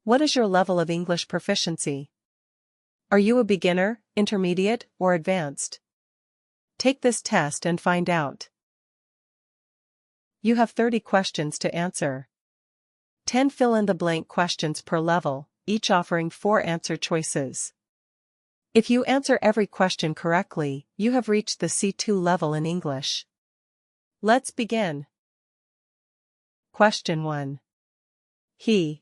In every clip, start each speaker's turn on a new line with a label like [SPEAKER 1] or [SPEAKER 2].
[SPEAKER 1] What is your level of English proficiency? Are you a beginner, intermediate, or advanced? Take this test and find out. You have 30 questions to answer. 10 fill-in-the-blank questions per level, each offering 4 answer choices. If you answer every question correctly, you have reached the C2 level in English. Let's begin. Question 1. He.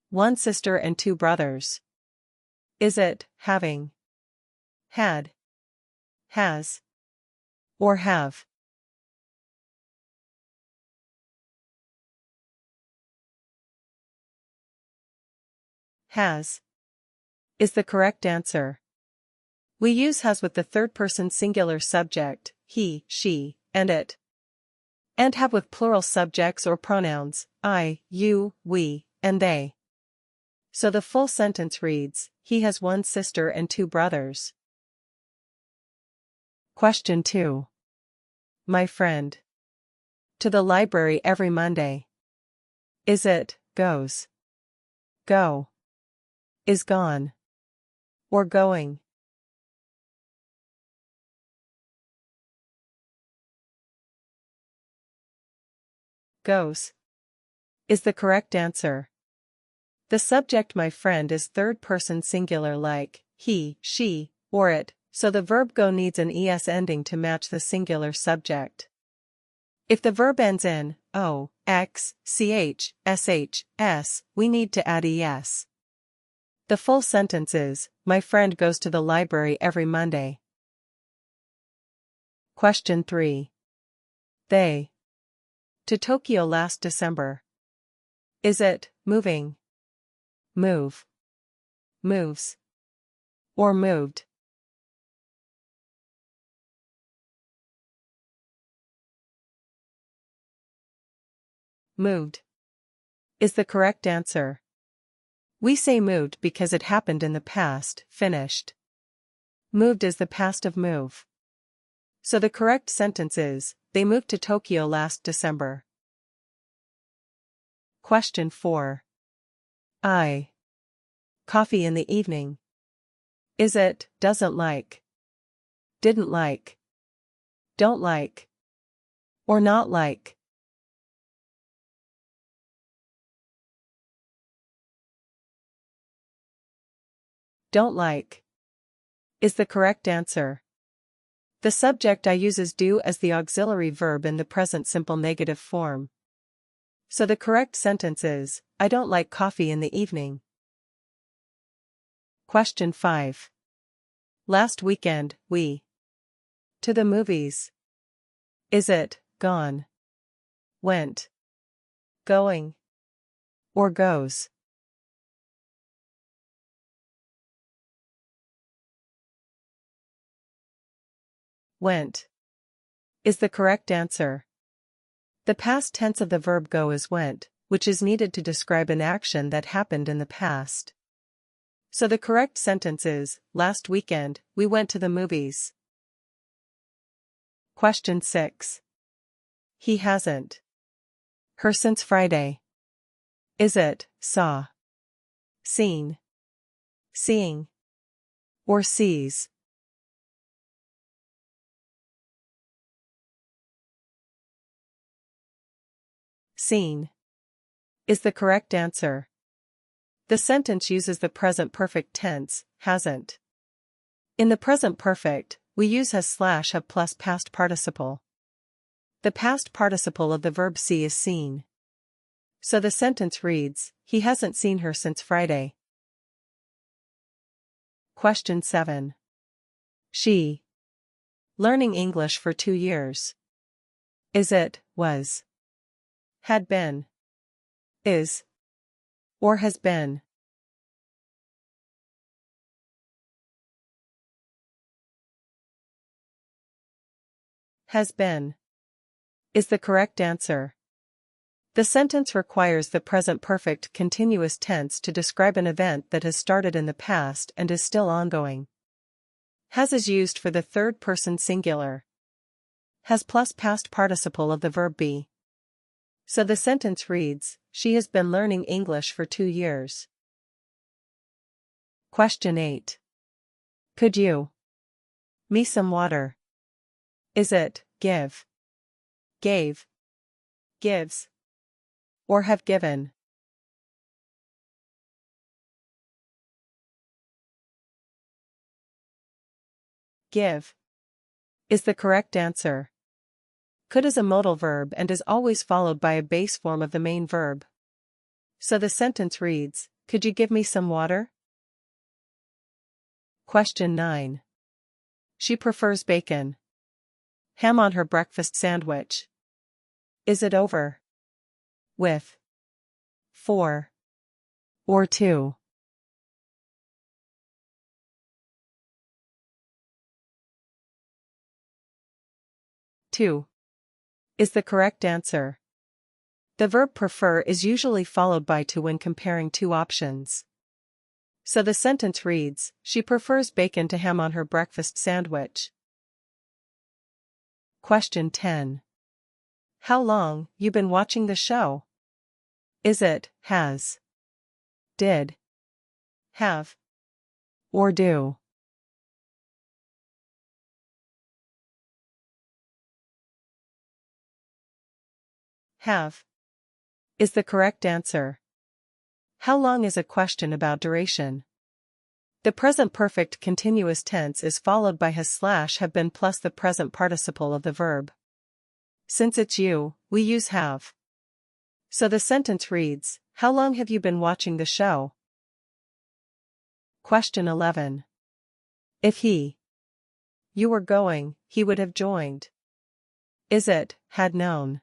[SPEAKER 1] 1 sister and 2 brothers. Is it having, had, has, or have? Has is the correct answer. We use has with the third-person singular subject, he, she, and it, and have with plural subjects or pronouns, I, you, we, and they. So the full sentence reads, he has 1 sister and 2 brothers. Question 2. My friend. To the library every Monday. Is it, goes, go, is gone, or going? Goes is the correct answer. The subject my friend is third-person singular like he, she, or it, so the verb go needs an es ending to match the singular subject. If the verb ends in o, x, ch, sh, s, we need to add es. The full sentence is, my friend goes to the library every Monday. Question 3. They. To Tokyo last December. Is it, moving, move, moves, or moved? Moved is the correct answer. We say moved because it happened in the past, finished. Moved is the past of move. So the correct sentence is, they moved to Tokyo last December. Question 4. I. Coffee in the evening. Is it, doesn't like, didn't like, don't like, or not like? Don't like is the correct answer. The subject I uses do as the auxiliary verb in the present simple negative form. So the correct sentence is, I don't like coffee in the evening. Question 5. Last weekend, we. To the movies. Is it, gone, went, going, or goes? Went is the correct answer. The past tense of the verb go is went, which is needed to describe an action that happened in the past. So the correct sentence is, last weekend, we went to the movies. Question 6. He hasn't. Her since Friday. Is it, saw, seen, seeing, or sees? Seen is the correct answer. The sentence uses the present perfect tense, hasn't. In the present perfect, we use has/have plus past participle. The past participle of the verb see is seen. So the sentence reads, he hasn't seen her since Friday. Question 7. She. Learning English for 2 years. Is it, was, had been, is, or has been? Has been is the correct answer. The sentence requires the present perfect continuous tense to describe an event that has started in the past and is still ongoing. Has is used for the third-person singular. Has plus past participle of the verb be. So the sentence reads, she has been learning English for 2 years. Question 8. Could you me some water? Is it give, gave, gives, or have given? Give is the correct answer. Could is a modal verb and is always followed by a base form of the main verb. So the sentence reads, could you give me some water? Question 9. She prefers bacon. Ham on her breakfast sandwich. Is it over? With 4 or 2? Two is the correct answer. The verb prefer is usually followed by to when comparing two options. So the sentence reads, she prefers bacon to ham on her breakfast sandwich. Question 10. How long you been watching the show? Is it has, did, have, or do? Have is the correct answer. How long is a question about duration. The present perfect continuous tense is followed by has / have been plus the present participle of the verb. Since it's you, we use have. So the sentence reads, how long have you been watching the show? Question 11. If you were going, he would have joined. Is it had known,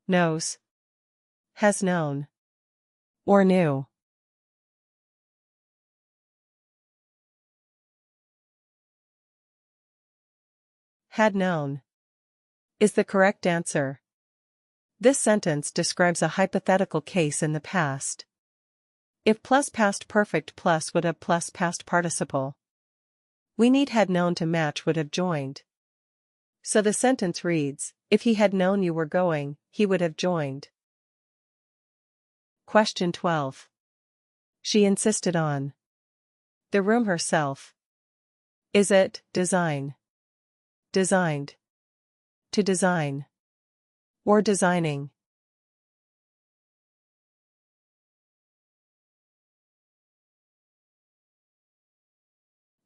[SPEAKER 1] knows, has known, or knew? Had known is the correct answer. This sentence describes a hypothetical case in the past. If plus past perfect plus would have plus past participle. We need had known to match would have joined. So the sentence reads, if he had known you were going, he would have joined. Question 12. She insisted on the room herself. Is it design, designed, to design, or designing?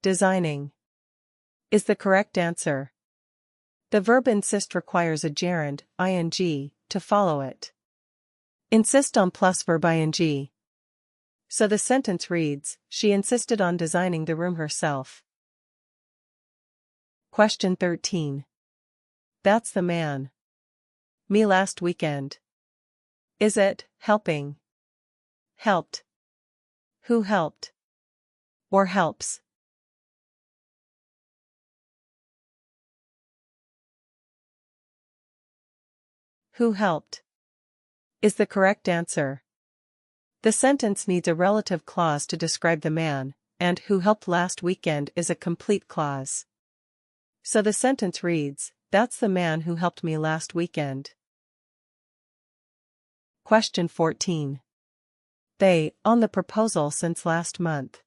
[SPEAKER 1] Designing is the correct answer. The verb insist requires a gerund, ing, to follow it. Insist on plus verb ing. So the sentence reads, she insisted on designing the room herself. Question 13. That's the man. Me last weekend. Is it helping, helped, who helped, or helps? Who helped is the correct answer. The sentence needs a relative clause to describe the man, and who helped last weekend is a complete clause. So the sentence reads, that's the man who helped me last weekend. Question 14. They on the proposal since last month.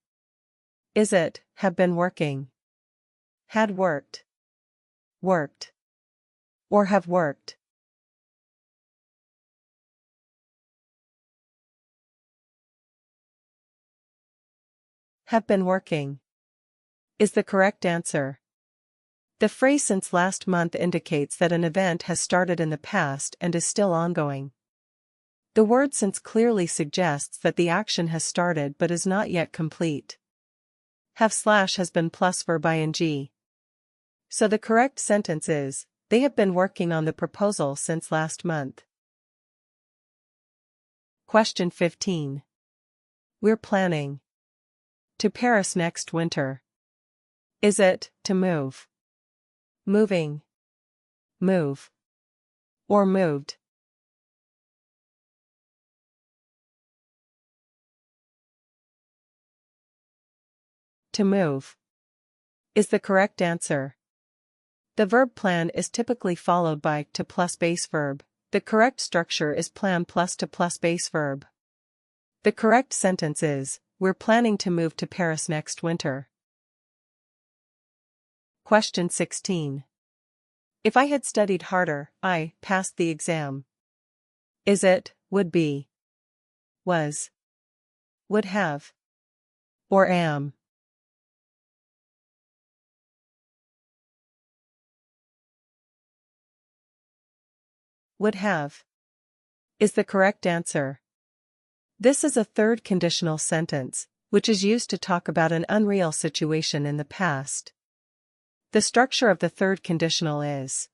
[SPEAKER 1] Is it have been working, had worked, worked, or have worked? Have been working is the correct answer. The phrase since last month indicates that an event has started in the past and is still ongoing. The word since clearly suggests that the action has started but is not yet complete. Have / has been plus verb ing. So the correct sentence is, they have been working on the proposal since last month. Question 15. We're planning to Paris next winter. Is it to move, moving, move, or moved? To move is the correct answer. The verb plan is typically followed by to plus base verb, The correct structure is plan plus to plus base verb. The correct sentence is, we're planning to move to Paris next winter. Question 16. If I had studied harder, I passed the exam. Is it, would be, was, would have, or am? Would have is the correct answer. This is a third conditional sentence, which is used to talk about an unreal situation in the past. The structure of the third conditional is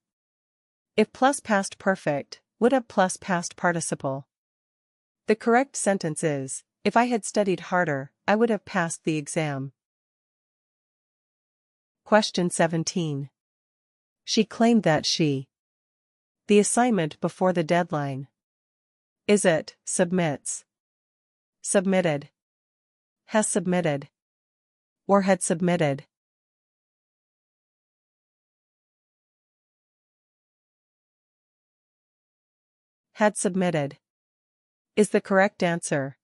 [SPEAKER 1] if plus past perfect, would have plus past participle. The correct sentence is, if I had studied harder, I would have passed the exam. Question 17. She claimed that she the assignment before the deadline. Is it, submits, submitted, has submitted, or had submitted? Had submitted is the correct answer.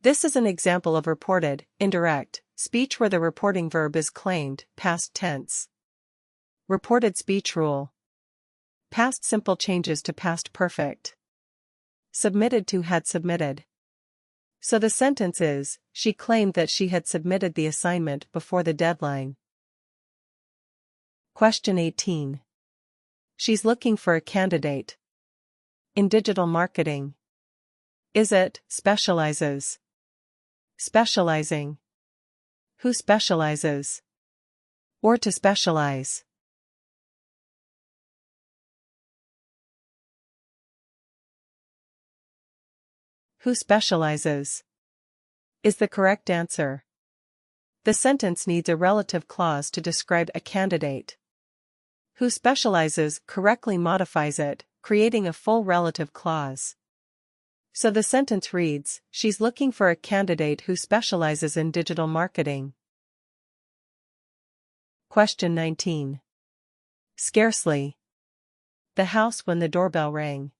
[SPEAKER 1] This is an example of reported, indirect, speech where the reporting verb is claimed, past tense. Reported speech rule. Past simple changes to past perfect. Submitted to had submitted. So the sentence is, she claimed that she had submitted the assignment before the deadline. Question 18. She's looking for a candidate. In digital marketing. Is it, specializes, specializing, who specializes, or to specialize? Who specializes is the correct answer. The sentence needs a relative clause to describe a candidate. Who specializes correctly modifies it, creating a full relative clause. So the sentence reads, she's looking for a candidate who specializes in digital marketing. Question 19. Scarcely. The house when the doorbell rang.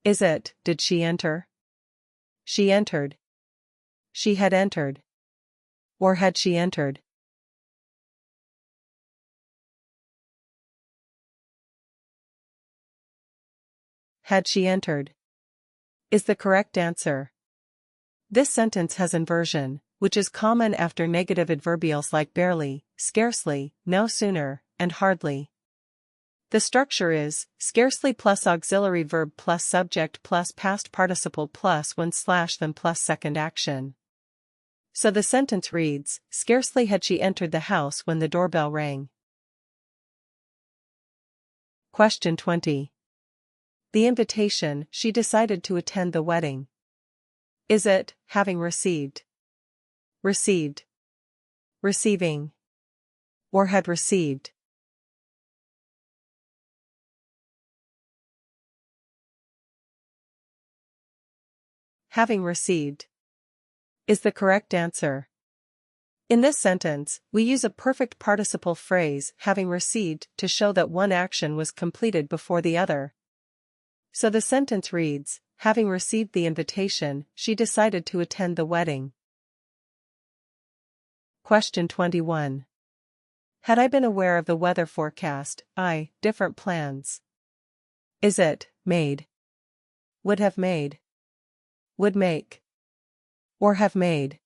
[SPEAKER 1] Is it, did she enter? She entered. She had entered. Or had she entered? Had she entered is the correct answer. This sentence has inversion, which is common after negative adverbials like barely, scarcely, no sooner, and hardly. The structure is, scarcely plus auxiliary verb plus subject plus past participle plus when slash then plus second action. So the sentence reads, scarcely had she entered the house when the doorbell rang. Question 20. The invitation, she decided to attend the wedding. Is it, having received, received, receiving, or had received? Having received is the correct answer. In this sentence, we use a perfect participle phrase, having received, to show that one action was completed before the other. So the sentence reads, having received the invitation, she decided to attend the wedding. Question 21. Had I been aware of the weather forecast, different plans. Is it, made, would have made, would make, or have made?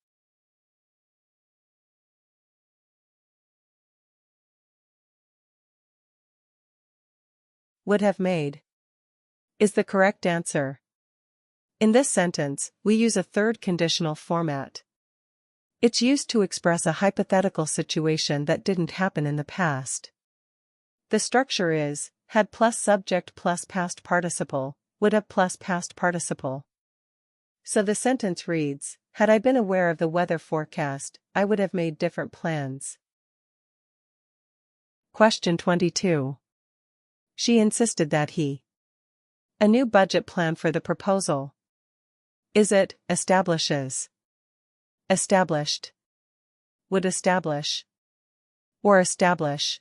[SPEAKER 1] Would have made is the correct answer. In this sentence, we use a third conditional format. It's used to express a hypothetical situation that didn't happen in the past. The structure is, had plus subject plus past participle, would have plus past participle. So the sentence reads, had I been aware of the weather forecast, I would have made different plans. Question 22. She insisted that a new budget plan for the proposal. Is it, establishes, established, would establish, or establish?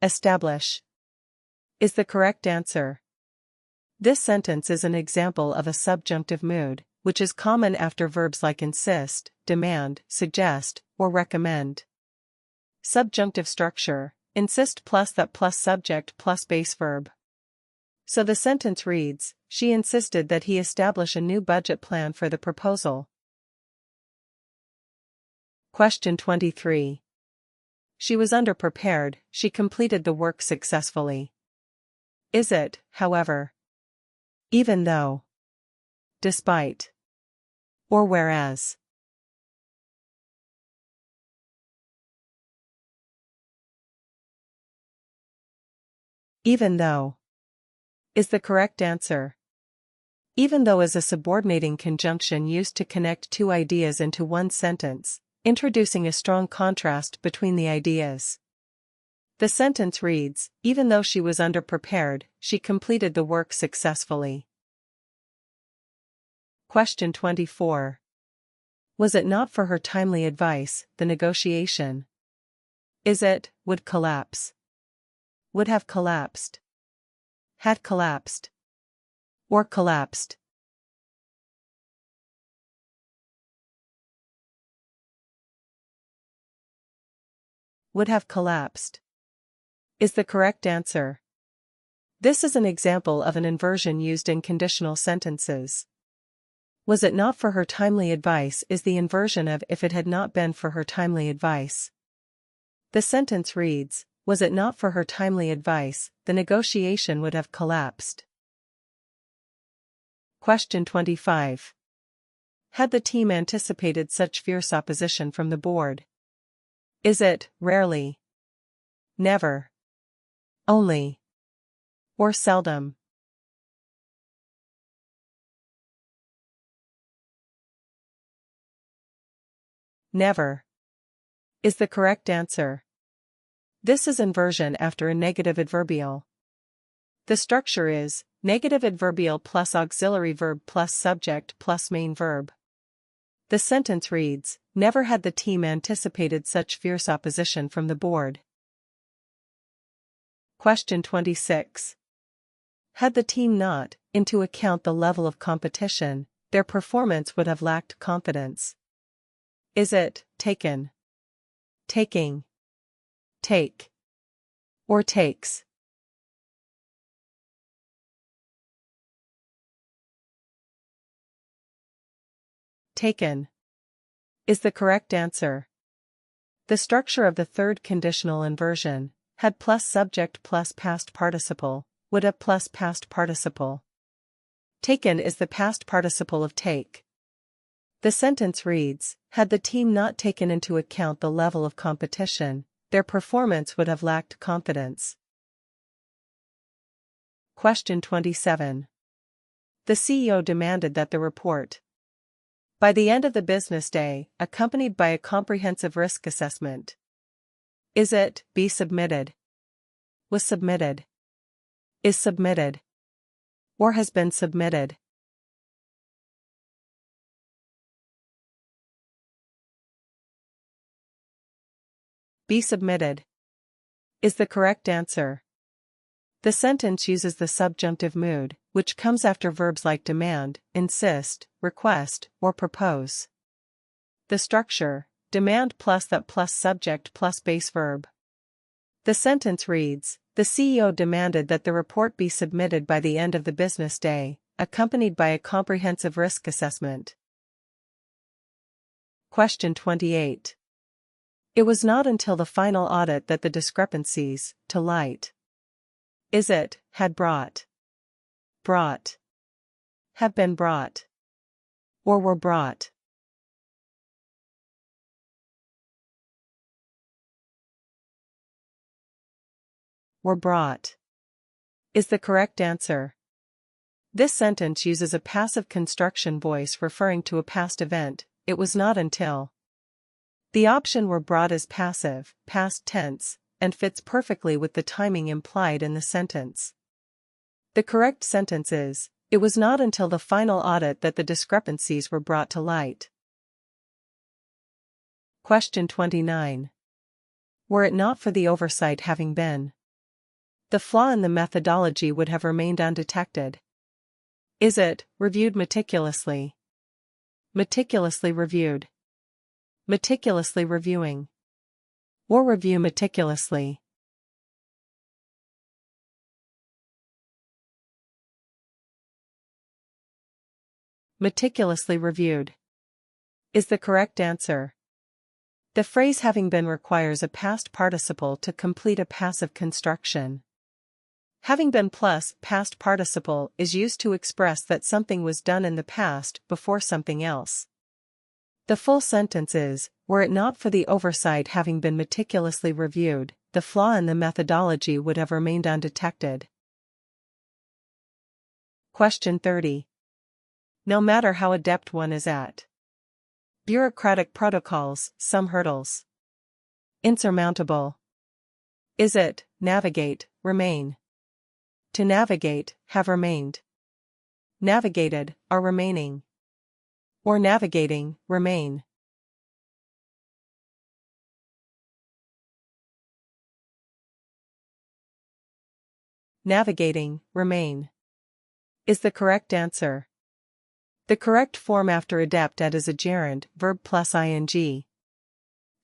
[SPEAKER 1] establish, is the correct answer. This sentence is an example of a subjunctive mood, which is common after verbs like insist, demand, suggest, or recommend. Subjunctive structure: insist plus that plus subject plus base verb. So the sentence reads, she insisted that he establish a new budget plan for the proposal. Question 23. She was underprepared, she completed the work successfully. Is it, however, even though, despite, or whereas? Even though is the correct answer. Even though is a subordinating conjunction used to connect two ideas into one sentence, introducing a strong contrast between the ideas. The sentence reads, even though she was underprepared, she completed the work successfully. Question 24. Was it not for her timely advice, the negotiation? Is it, would collapse, would have collapsed, had collapsed, or collapsed? Would have collapsed is the correct answer. This is an example of an inversion used in conditional sentences. Was it not for her timely advice is the inversion of if it had not been for her timely advice. The sentence reads, was it not for her timely advice, the negotiation would have collapsed. Question 25. Had the team anticipated such fierce opposition from the board? Is it, rarely, never, only, or seldom? Never is the correct answer. This is inversion after a negative adverbial. The structure is negative adverbial plus auxiliary verb plus subject plus main verb. The sentence reads, never had the team anticipated such fierce opposition from the board. Question 26. Had the team not into account the level of competition, their performance would have lacked confidence. Is it, taken, taking, take, or takes? Taken is the correct answer. The structure of the third conditional inversion, had plus subject plus past participle, would have plus past participle. Taken is the past participle of take. The sentence reads, had the team not taken into account the level of competition, their performance would have lacked confidence. Question 27. The CEO demanded that the report, by the end of the business day, accompanied by a comprehensive risk assessment. Is it, be submitted, was submitted, is submitted, or has been submitted? Be submitted is the correct answer. The sentence uses the subjunctive mood, which comes after verbs like demand, insist, request, or propose. The structure, demand plus that plus subject plus base verb. The sentence reads, the CEO demanded that the report be submitted by the end of the business day, accompanied by a comprehensive risk assessment. Question 28. It was not until the final audit that the discrepancies, to light. Is it, had brought, have been brought, or were brought? Were brought is the correct answer. This sentence uses a passive construction voice referring to a past event, it was not until. The option were brought is passive, past tense, and fits perfectly with the timing implied in the sentence. The correct sentence is, it was not until the final audit that the discrepancies were brought to light. Question 29. Were it not for the oversight having been the flaw in the methodology would have remained undetected. Is it reviewed meticulously? Meticulously reviewed. Meticulously reviewing. Or review meticulously. Meticulously reviewed is the correct answer. The phrase having been requires a past participle to complete a passive construction. Having been plus past participle is used to express that something was done in the past before something else. The full sentence is, were it not for the oversight having been meticulously reviewed, the flaw in the methodology would have remained undetected. Question 30. No matter how adept one is at bureaucratic protocols, some hurdles insurmountable. Is it navigate, remain? To navigate, have remained. Navigated, are remaining. Or navigating, remain. Navigating, remain is the correct answer. The correct form after adept at is a gerund, verb plus ing.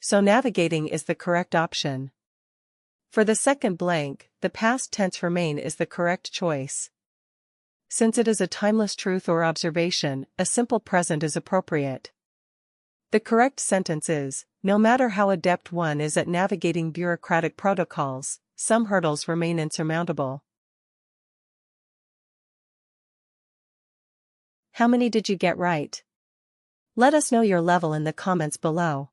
[SPEAKER 1] So navigating is the correct option. For the second blank, the past tense remain is the correct choice. Since it is a timeless truth or observation, a simple present is appropriate. The correct sentence is, no matter how adept one is at navigating bureaucratic protocols, some hurdles remain insurmountable. How many did you get right? Let us know your level in the comments below.